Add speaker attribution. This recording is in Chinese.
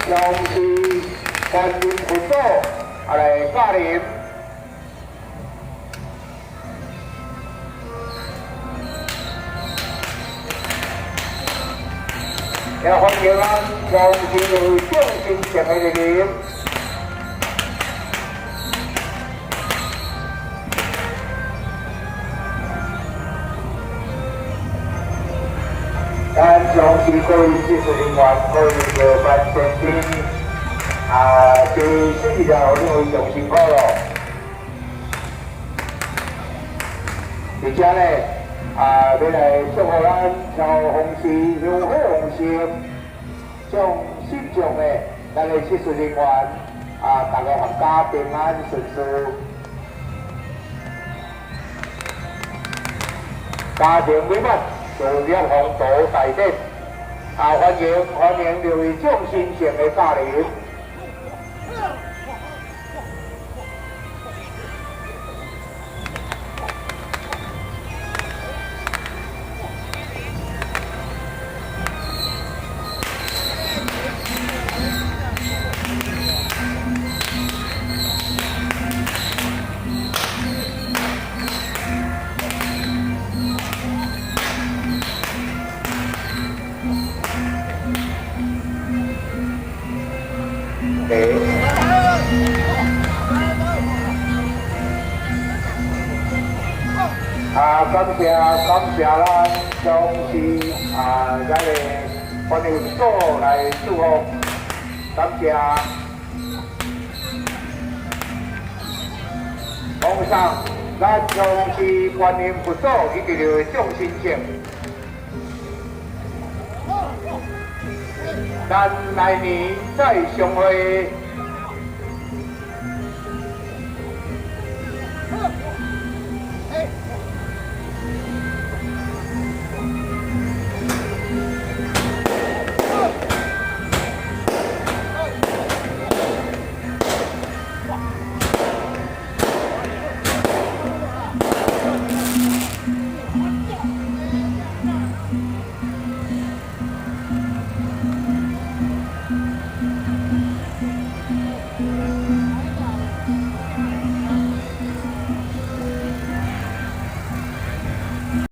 Speaker 1: 从是观音佛祖来驾临。也欢迎咱从是为众新前的莅临。咱从是各位技术人员、各位的班先生，第4条我认为上辛苦咯。而且呢，要来祝福咱朝奉祀香火旺盛，将心中的咱的技术人员大家阖家平安顺遂，家庭美满。事业宏图大展，欢迎各位众新前的驾临。感谢咱从是咱的观音祖来祝福，感谢奉上咱从是观音佛祖以及着众新情，咱来年再相会。